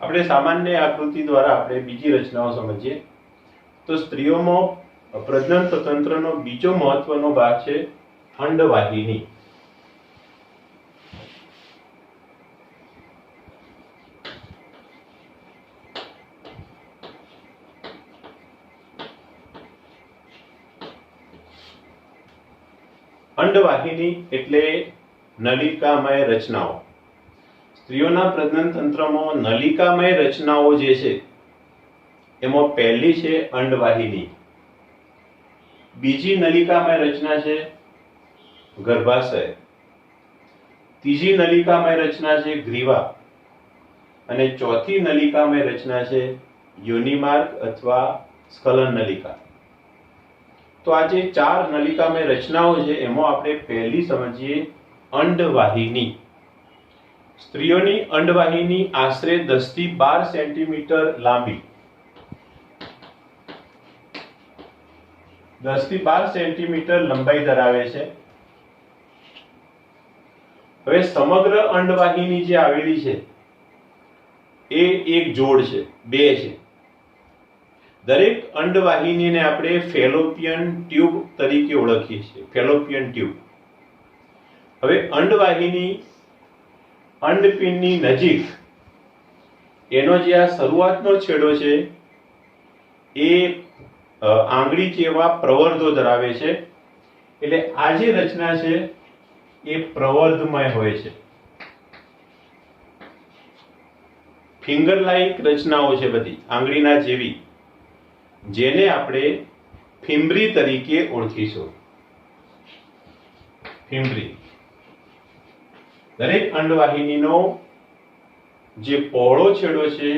આપણે સામાન્ય આકૃતિ દ્વારા આપણે બીજી રચનાઓ સમજીએ તો સ્ત્રીઓમાં પ્રજનન તંત્રનો બીજો મહત્વનો ભાગ છે અંડવાહિની. અંડવાહિની એટલે નલિકામય રચનાઓ. સ્ત્રીઓના પ્રજનન તંત્રમાં નલિકામય રચનાઓ જે છે એમાં પહેલી છે અંડવાહિની, બીજી નલિકામય રચના છે ગર્ભાશય, ત્રીજી નલિકામય રચના છે ગ્રીવા અને ચોથી નલિકામય રચના છે યોનિમાર્ગ અથવા સ્ખલન નલિકા. તો આ જે ચાર નલિકામય રચનાઓ છે એમાં આપણે પહેલી સમજીએ અંડવાહિની. સ્ત્રીઓની અંડવાહિની આશરે 10 થી 12 સેન્ટીમીટર લાંબી, 10 થી 12 સેન્ટીમીટર લંબાઈ ધરાવે છે. હવે સમગ્ર અંડવાહિની જે આવેલી છે એ એક જોડ છે, બે છે. દરેક અંડવાહિનીને આપણે ફેલોપિયન ટ્યુબ તરીકે ઓળખીએ છીએ, ફેલોપિયન ટ્યુબ. હવે અંડવાહિની અંડપિંડની નજીક એનો જે આ શરૂઆતનો છેડો છે એ આંગળી જેવા પ્રવર્ધો ધરાવે છે. એટલે આ જે રચના છે એ પ્રવર્ધમય હોય છે. ફિંગર લાઇક રચનાઓ છે બધી આંગળીના જેવી, જેને આપણે ફિમ્બ્રી તરીકે ઓળખીશું. ફિમ્બ્રી. દરેક અંડવાહિનીનો જે પહોળો છેડો છે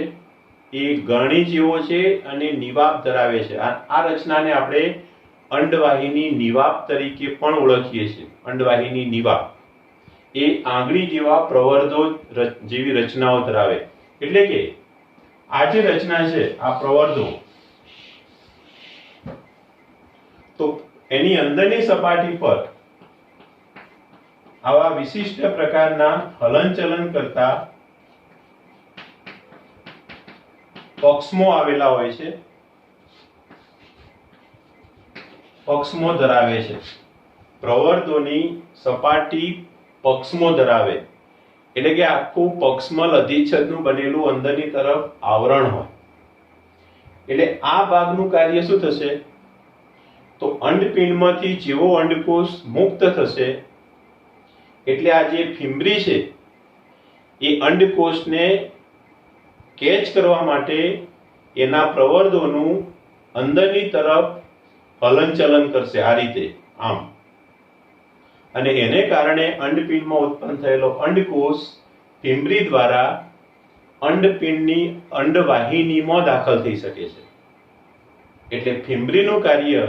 એ ગરણી જેવો છે અને નિવાપ ધરાવે છે. આ રચનાને આપણે અંડવાહિની નિવાપ તરીકે પણ ઓળખીએ છીએ. અંડવાહિની નિવાપ એ આંગળી જેવા પ્રવર્ધો જેવી રચનાઓ ધરાવે. એટલે કે આ જે રચના છે આ પ્રવર્ધો, તો એની અંદરની સપાટી પર આવા વિશિષ્ટ પ્રકારના હલનચલન કરતા પક્ષમો આવેલા હોય છે, પક્ષમો ધરાવે છે. પ્રવર્ધોની સપાટી પક્ષમો ધરાવે એટલે કે આખું પક્ષમલ અધિચ્છદનું બનેલું અંદરની તરફ આવરણ હોય. એટલે આ ભાગનું કાર્ય શું થશે? તો અંડપિંડમાંથી જેવો અંડકોષ મુક્ત થશે એટલે આ જે ફિમ્બ્રી છે એ અંડકોષને કેચ કરવા માટે એના પ્રવર્ધોનું અંદરની તરફ હલનચલન કરશે આ રીતે, આમ. અને એને કારણે અંડપિંડમાં ઉત્પન્ન થયેલો અંડકોષ ફિમ્બ્રી દ્વારા અંડપિંડની અંડવાહિનીમાં દાખલ થઈ શકે છે. એટલે ફિમ્બ્રીનું કાર્ય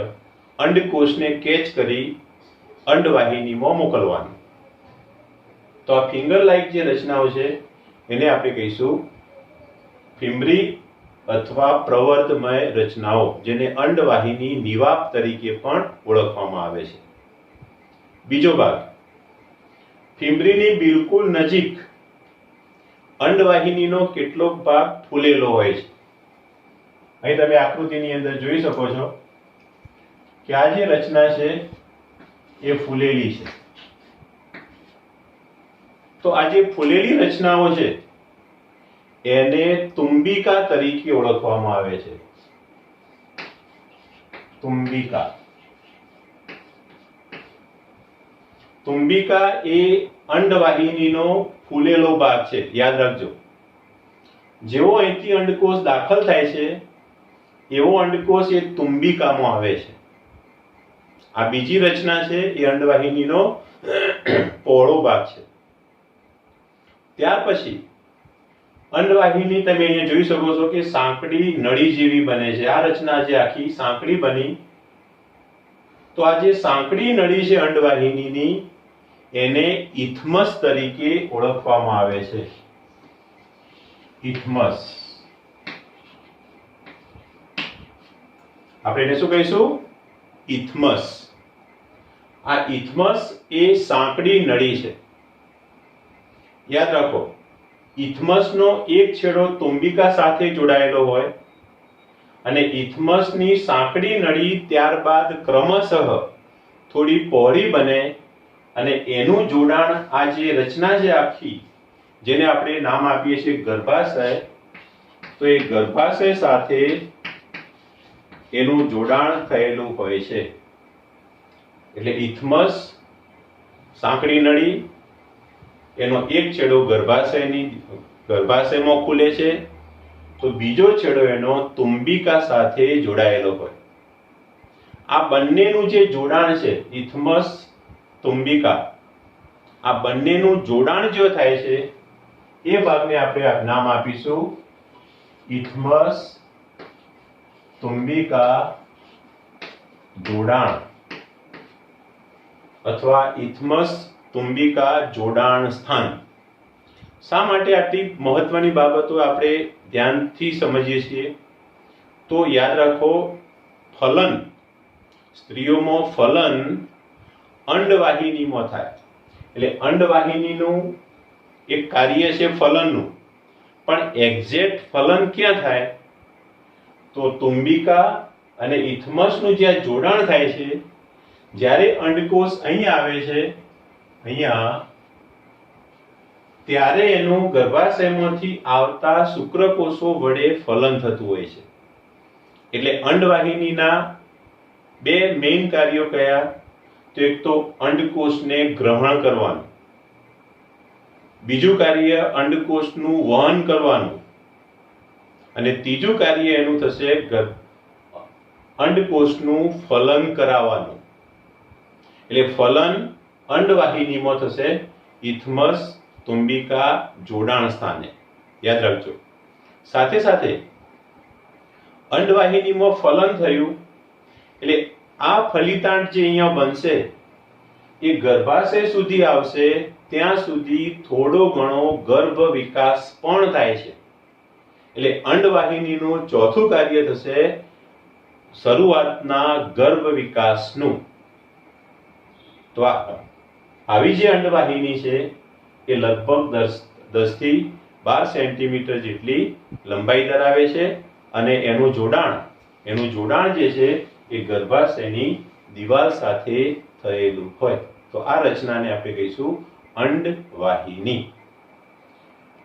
અંડકોષને કેચ કરી અંડવાહિનીમાં મોકલવાનું. તો આ ફિંગર લાઇક જે રચનાઓ છે એને આપણે કહીશું ફિમ્બ્રી અથવા પ્રવર્ધમય રચનાઓ, જેને અંડવાહિની નિવાપ તરીકે પણ ઓળખવામાં આવે છે. બીજો ભાગ, ફિમ્બ્રીની બિલકુલ નજીક અંડવાહિનીનો કેટલોક ભાગ ફૂલેલો હોય છે. અહીં તમે આકૃતિની અંદર જોઈ શકો છો કે આ જે રચના છે એ ફૂલેલી છે. તો આ જે ફૂલેલી રચનાઓ છે એને તુંબિકા તરીકે ઓળખવામાં આવે છે. તુંબિકા. તુંબિકા એ અંડવાહિનીનો ફૂલેલો ભાગ છે, યાદ રાખજો. જેવો અહીંથી અંડકોષ દાખલ થાય છે એવો અંડકોષ એ તુંબિકામાં આવે છે. આ બીજી રચના છે એ અંડવાહિનીનો પહોળો ભાગ છે. ત્યાર પછી અંડવાહિની તમે અહીંયા જોઈ શકો છો કે સાંકડી નળી જેવી બને છે. આ રચના જે આખી સાંકડી બની, તો આ જે સાંકડી નળી છે અંડવાહિનીની એને ઇથમસ તરીકે ઓળખવામાં આવે છે. ઇથમસ. આપણે એને શું કહીશું? ઇથમસ. આ ઇથમસ એ સાંકડી નળી છે. યાદ રાખો, ઇથમસનો એક છેડો તુંબિકા સાથે જોડાયેલો હોય અને ઇથમસની સાંકડી નળી ત્યારબાદ ક્રમશઃ થોડી પહોળી બને અને એનું જોડાણ આ જે રચના છે આખી, જેને આપણે નામ આપીએ છીએ ગર્ભાશય, તો એ ગર્ભાશય સાથે એનું જોડાણ થયેલું હોય છે. એટલે ઇથમસ, સાંકડી નળી, એનો એક છેડો ગર્ભાશયમાં ખુલે છે, તો બીજો છેડો એનો તુંબિકા સાથે જોડાયેલો હોય. આ બંનેનું જે જોડાણ છે, ઇથમસ તુંબિકા, આ બંનેનું જોડાણ જો થાય છે એ ભાગને આપણે નામ આપીશું ઇથમસ તુંબિકા જોડાણ અથવા ઇથમસ તુંબિકા જોડાણ સ્થાન. શા માટે આટલી મહત્વની બાબતો આપણે ધ્યાનથી સમજીએ છીએ? તો યાદ રાખો, ફલન, સ્ત્રીઓમાં ફલન અંડવાહિનીમાં થાય. એટલે અંડવાહિનીનું એક કાર્ય છે ફલનનું, પણ એક્ઝેક્ટ ફલન ક્યાં થાય? તો તુંબિકા અને ઇથમસનું જ્યાં જોડાણ થાય છે, જ્યારે અંડકોષ અહીં આવે છે, અહીંયા, ત્યારે એનું ગર્ભાશયમાંથી આવતા શુક્રકોષો વડે ફલન થતું હોય છે. એટલે અંડવાહિનીના બે મેઇન કાર્યો કયા? તો એક તો અંડકોષને ગ્રહણ કરવાનું, બીજું કાર્ય અંડકોષનું વહન કરવાનું, અને ત્રીજું કાર્ય એનું થશે અંડકોષનું ફલન કરાવવાનું. એટલે ફલન અંડવાહિનીમાં થશે ઇથમસ તુંબિકા જોડાણ સ્થાને. યાદ રાખજો. સાથે સાથે અંડવાહિનીમાં ફલન થયું એટલે આ ફલિતાંડ જે અહીંયા બનશે એ ગર્ભાશય સુધી આવશે, ત્યાં સુધી થોડો ઘણો ગર્ભ વિકાસ પણ થાય છે. એટલે અંડવાહિનીનું ચોથું કાર્ય થશે શરૂઆતના ગર્ભ વિકાસનું. તો આવી જે અંડવાહિની છે એ લગભગ 10 થી 12 સેન્ટીમીટર જેટલી લંબાઈ ધરાવે છે અને એનું જોડાણ જે છે એ ગર્ભાશયની દિવાલ સાથે થયેલું હોય. તો આ રચનાને આપણે કહીશું અંડવાહિની.